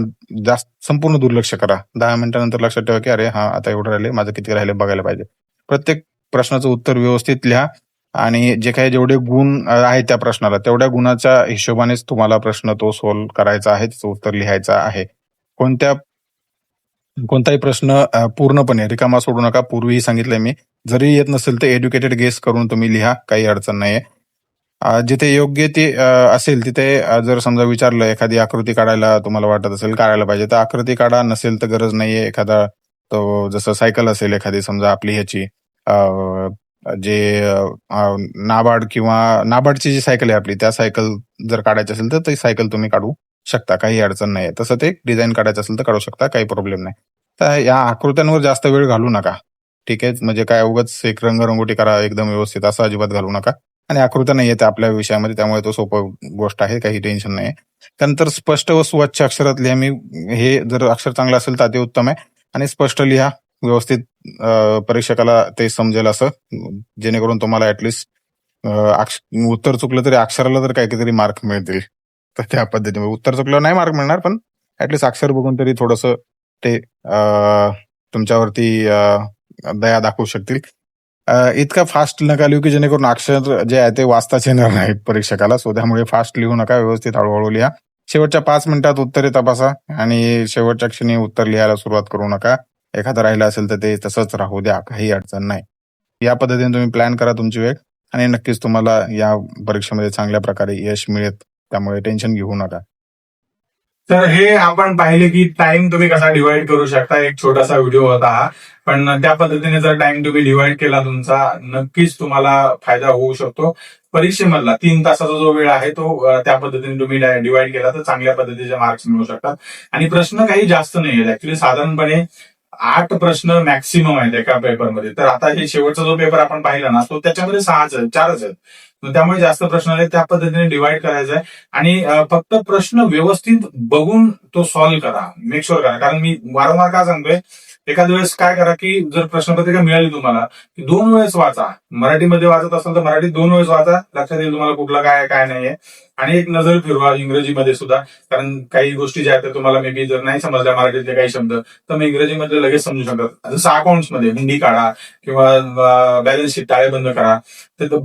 जास्त संपूर्ण दुर्लक्ष करा. 10 मिनिटानंतर लक्षात ठेवा की अरे हा, आता एवढं राहिले, माझं किती राहिले बघायला पाहिजे. प्रत्येक प्रश्नाचं उत्तर व्यवस्थित लिहा आणि जेवढे गुण आहेत त्या प्रश्नाला, तेवढ्या गुणाच्या हिशोबानेच तुम्हाला प्रश्न तो सॉल्व्ह करायचा आहे, त्याचं उत्तर लिहायचं आहे. कोणताही प्रश्न पूर्णपणे रिकामा सोडू नका. पूर्वीही सांगितलंय मी, जरी येत नसेल तर एज्युकेटेड गेस करून तुम्ही लिहा, काही अडचण नाहीये. जिथे योग्य ते असेल तिथे जर समजा विचारलं एखादी आकृती काढायला तुम्हाला वाटत असेल काढायला पाहिजे तर आकृती काढा, नसेल तर गरज नाहीये. एखादा तो जसं सायकल असेल एखादी समजा आपली ह्याची जे नाबार्ड किंवा नाबार्डची जी सायकल आहे आपली त्या सायकल जर काढायची असेल तर ती सायकल तुम्ही काढू शकता, काही अडचण नाही. तसं ते डिझाईन काढायचं असेल तर काढू शकता, काही प्रॉब्लेम नाही. तर या आकृत्यांवर जास्त वेळ घालू नका. ठीक आहे, म्हणजे काय उगाच एक रंगरंगोटी करा एकदम व्यवस्थित असं अजिबात घालू नका. आणि आकृत्या नाही येते आपल्या विषयामध्ये, त्यामुळे तो सोपं गोष्ट आहे, काही टेन्शन नाही. त्यानंतर स्पष्ट व स्वच्छ अक्षरात लिहा. मी हे जर अक्षर चांगलं असेल तर ते उत्तम आहे. आणि स्पष्ट लिहा, व्यवस्थित परीक्षकाला ते समजेल असं, जेणेकरून तुम्हाला ऍटलिस्ट उत्तर चुकलं तरी अक्षराला तर काहीतरी मार्क मिळतील. तर त्या पद्धतीने उत्तर चुकलं नाही मार्क मिळणार, पण ऍटलिस्ट अक्षर बघून तरी थोडस ते तुमच्यावरती दया दाखवू शकतील. इतका फास्ट नका लिहू की जेणेकरून अक्षर जे आहे ते वाचताच येणार नाहीत परीक्षकाला. सो त्यामुळे फास्ट लिहू नका, व्यवस्थित हळूहळू लिहा. शेवटच्या 5 मिनिटात उत्तरे तपासा आणि शेवटच्या क्षणी उत्तर लिहायला सुरुवात करू नका. एखादं राहिलं असेल तर ते तसंच राहू द्या, काही अडचण नाही. या पद्धतीने तुम्ही प्लॅन करा तुमची वेळ आणि नक्कीच तुम्हाला या परीक्षेमध्ये चांगल्या प्रकारे यश मिळेल. त्यामुळे टेन्शन घेऊ नका. तर हे आपण पाहिले की टाइम तुम्ही कसा डिवाइड करू शकता. एक छोटासा व्हिडिओ होता हा, पण त्या पद्धतीने जर टाइम तुम्ही डिवाइड केला तुमचा, नक्कीच तुम्हाला फायदा होऊ शकतो. परीक्षेमधला 3 तासाचा जो वेळ आहे तो त्या पद्धतीने तुम्ही डिवाइड केला तर चांगल्या पद्धतीचे मार्क्स मिळू शकतात. आणि प्रश्न काही जास्त नाही आहेत, ऍक्च्युली साधारणपणे 8 प्रश्न मॅक्सिमम आहेत एका पेपरमध्ये. तर आता हे शेवटचा जो पेपर आपण पाहिला ना, तो त्याच्यामध्ये 4च आहेत. त्यामुळे जास्त प्रश्न आले, त्या पद्धतीने डिवाइड करायचा आहे. आणि फक्त प्रश्न व्यवस्थित बघून तो सॉल्व्ह करा, मेक शुअर करा. कारण मी वारंवार का सांगतोय, एखाद्या वेळेस काय करा की जर प्रश्नपत्रिका मिळाली तुम्हाला की 2 वेळेस वाचा. मराठीमध्ये वाचत असाल तर मराठीत 2 वेळेस वाचा, लक्षात येईल तुम्हाला कुठला काय नाहीये. आणि एक नजर फिरवा इंग्रजीमध्ये सुद्धा, कारण काही गोष्टी ज्या आहेत तुम्हाला मे बी जर नाही समजल्या मराठीतले काही शब्द तर मग इंग्रजीमध्ये लगेच समजू शकतात. जसं अकाउंट्समध्ये हिंदी काढा किंवा बॅलन्स शीट ताळेबंद करा. तर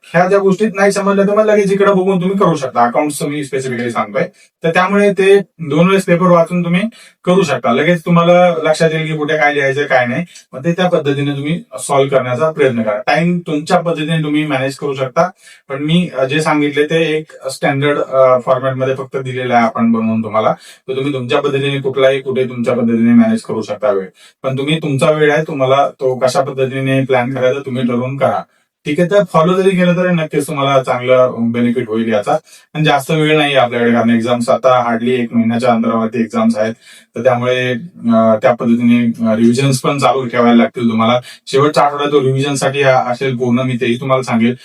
ह्या ज्या गोष्टीत नाही समजल्या तर मग लगेच इकडे बघून तुम्ही करू शकता. अकाउंट्स मी स्पेसिफिकली सांगतोय. तर त्यामुळे ते 2 वेळेस पेपर वाचून तुम्ही करू शकता. लगेच तुम्हाला लक्षात येईल की कुठे काय लिहायचं काय नाही. मग ते त्या पद्धतीने तुम्ही सॉल्व्ह करण्याचा प्रयत्न करा. टाइम तुमच्या पद्धतीने तुम्ही मॅनेज करू शकता. पण मी जे सांगितले ते एक स्टँडर्ड फॉर्मॅटमध्ये फक्त दिलेलं आहे आपण बनवून तुम्हाला. तर तुम्ही तुमच्या पद्धतीने कुठे तुमच्या पद्धतीने मॅनेज करू शकता वेळ. पण तुम्ही तुमचा वेळ आहे, तुम्हाला तो कशा पद्धतीने प्लॅन करायचा तुम्ही ठरवून करा. ठीक आहे, तर फॉलो जरी केलं तरी नक्कीच तुम्हाला चांगलं बेनिफिट होईल याचा. आणि जास्त वेळ नाही आपल्याकडे, कारण एक्झाम्स आता हार्डली 1 महिन्याच्या अंतरावरती एक्झाम्स आहेत. तर त्यामुळे त्या पद्धतीने रिव्हिजन्स पण चालू ठेवायला लागतील तुम्हाला. शेवटच्या आठवड्यात तो रिव्हिजनसाठी असेल पूर्ण, मी तेही तुम्हाला सांगेल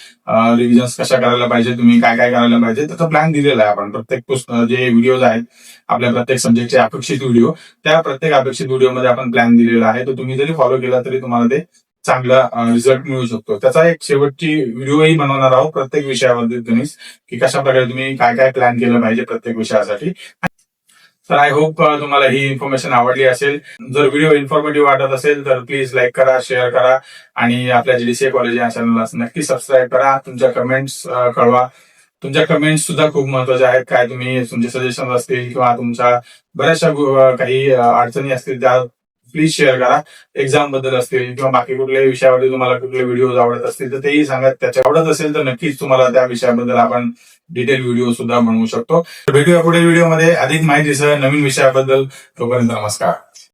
रिव्हिजन्स कशा करायला पाहिजे, तुम्ही काय करायला पाहिजे, त्याचा प्लॅन दिलेला आहे आपण. प्रत्येक जे व्हिडिओज आहेत आपल्या प्रत्येक सब्जेक्टचे अपेक्षित व्हिडिओ, त्या प्रत्येक अपेक्षित व्हिडिओमध्ये आपण प्लॅन दिलेला आहे. तर तुम्ही जरी फॉलो केला तरी तुम्हाला ते चांगला रिझल्ट मिळू शकतो. त्याचा एक शेवटची व्हिडिओही बनवणार आहोत प्रत्येक विषयाबद्दल तुम्ही, की कशा प्रकारे तुम्ही काय प्लॅन केलं पाहिजे प्रत्येक विषयासाठी. तर आय होप तुम्हाला ही इन्फॉर्मेशन आवडली असेल. जर व्हिडिओ इन्फॉर्मेटिव्ह वाटत असेल तर प्लीज लाईक करा, शेअर करा आणि आपल्या जीडीसीए कॉलेज या चॅनलला नक्की सबस्क्राईब करा. तुमच्या कमेंट्स कळवा. तुमच्या कमेंट्स सुद्धा खूप महत्वाच्या आहेत. काय तुम्ही तुमचे सजेशन असतील किंवा तुमच्या बऱ्याचशा काही अडचणी असतील त्या प्लीज शेअर करा. एक्झाम बद्दल असतील किंवा बाकी कुठल्याही विषयावरती तुम्हाला कुठले व्हिडिओ आवडत असतील तर तेही सांगा. त्याच्या आवडत असेल तर नक्कीच तुम्हाला त्या विषयाबद्दल आपण डिटेल व्हिडिओ सुद्धा बनवू शकतो. भेटूया पुढील व्हिडिओमध्ये अधिक माहितीसह नवीन विषयाबद्दल. तोपर्यंत नमस्कार.